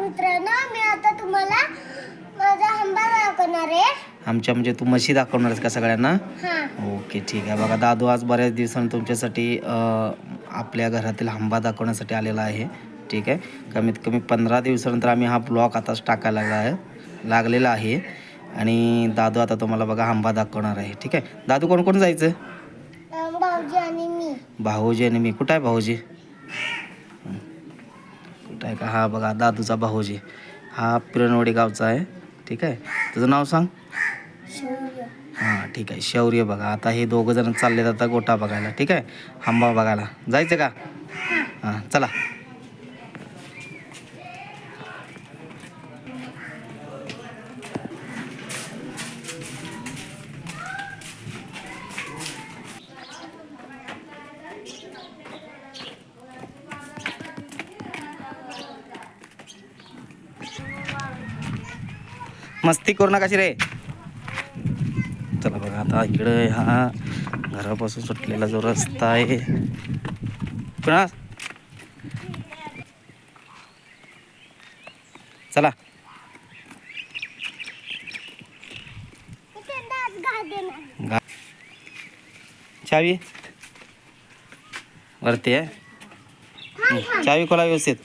मित्रांनो, मी आता तुम्हाला माझा आंबा दाखवणार आहे. आमच्या म्हणजे तू म्हशी दाखवणार आहेस का सगळ्यांना? हां. ओके ठीक आहे. बघा दादू आज बऱ्याच दिवसांनी तुमच्यासाठी आपल्या घरातील आंबा दाखवण्यासाठी आलेला आहे. ठीक आहे. कमीत कमी 15 दिवसानंतर आम्ही हा ब्लॉग आताच टाकायला लागलेला आहे आणि दादू आता तुम्हाला बघा आंबा दाखवणार आहे. ठीक आहे. दादू कोण कोण जायचं? भाऊजी आणि मी. भाऊजी आणि मी. कुठं आहे भाऊजी? कुठं आहे का? हा बघा दादूचा भाऊजी. हा पिरणवाडी गावचा आहे. ठीक आहे. तुझं नाव सांग. शौर्य. हां ठीक आहे. शौर्य. बघा आता हे दोघं जण चालले जातात गोटा बघायला. ठीक आहे. आंबा बघायला जायचं का? हां चला. मस्ती करू नका रे. चला बघा आता इकडे हा घरापासून सुटलेला जो रस्ता आहे पुन्हा चला. चावी वरती आहे. चावी खोला व्यवस्थित.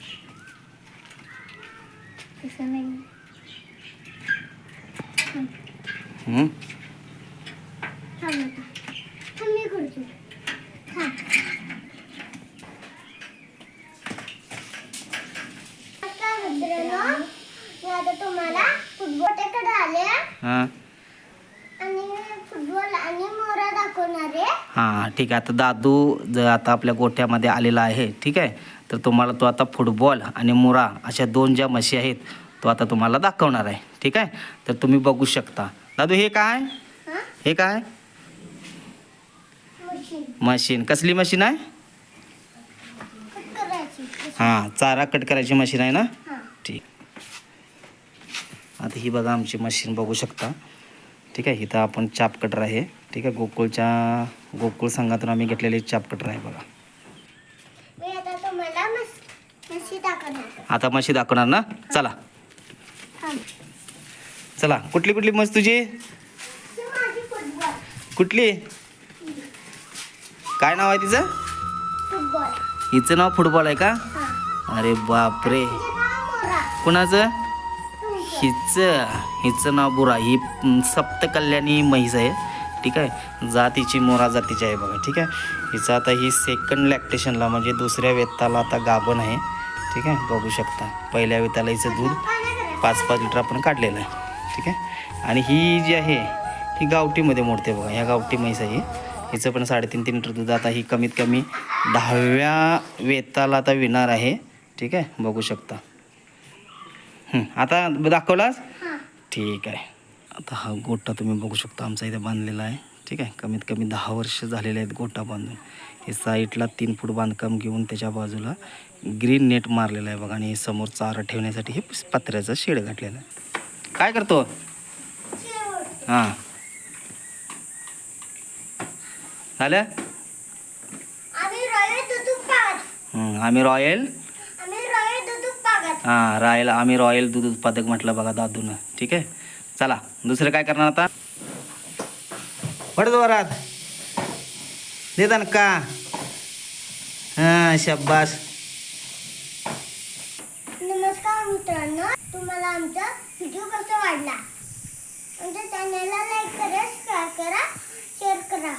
आता तुम्हाला फुटबॉलकडे आले आणि फुटबॉल आणि मोरा दाखवणार आहे. हां ठीक आहे. आता दादू आता आपल्या गोठ्यामध्ये आलेला आहे. ठीक आहे. तर तुम्हाला तो आता फुटबॉल आणि मुरा अशा 2 ज्या म्हशी आहेत तो आता तुम्हाला दाखवणार आहे. ठीक आहे. तर तुम्ही बघू शकता. दादू हे काय? हे काय? मशीन. कसली मशीन आहे? हां चारा कट करायची मशीन आहे ना. ठीक. आता ही बघा आमची मशीन बघू शकता. ठीक आहे. इथं आपण चाप कटर आहे. ठीक आहे. गोकुळ संघातून आम्ही घेतलेले चाप कटर आहे बघा. मी आता तुम्हाला म्हशी दाखवणार. आता म्हशी दाखवणार ना. चला चला. कुठली कुठली म्हस तुझी? कुठली? काय नाव आहे तिचं? फुटबॉल. हिचं नाव फुटबॉल आहे का? अरे बापरे. कुणाचं? हिचं नाव बुरा. ही सप्तकल्याणी म्हैस आहे. ठीक आहे. जातीची मोरा जातीची आहे बघा. ठीक आहे. हिचं आता ही सेकंड लॅक्टेशनला म्हणजे दुसऱ्या वेताला आता गाभण आहे. ठीक आहे. बघू शकता. पहिल्या वेताला हिचं दूध 5-5 लिटर आपण काढलेलं आहे. ठीक आहे. आणि ही जी आहे ही गावठीमध्ये मोडते बघा. ह्या गावठी म्हैस आहे. हिचं पण 3.5-3 लिटर दूध. आता ही कमीत कमी 10व्या वेताला आता विणार आहे. ठीक आहे. बघू शकता. आता दाखवलास? ठीक आहे. आता हा गोटा तुम्ही बघू शकता आमचा इथे बांधलेला आहे. ठीक आहे. कमीत कमी 10 वर्ष झालेले आहेत गोटा बांधून. हे साईडला 3 फूट बांधकाम घेऊन त्याच्या बाजूला ग्रीन नेट मारलेला आहे बघा. आणि समोर चारा ठेवण्यासाठी हे पत्र्याचं शेड घातलेलं आहे. काय करतो? हां झालं. आम्ही रॉयल आम्ही रॉयल दूध उत्पादक म्हटलं बघा दादूनं. ठीक आहे. चला दुसरं काय करणार आता? पडतो वरात देता का? हां शाबास. नमस्कार मित्रांनो, तुम्हाला आमचा व्हिडिओ कसा वाटला? आमच्या चॅनलला लाईक करा, सबस्क्राईब करा, शेअर करा.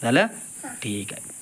झालं. ठीक आहे.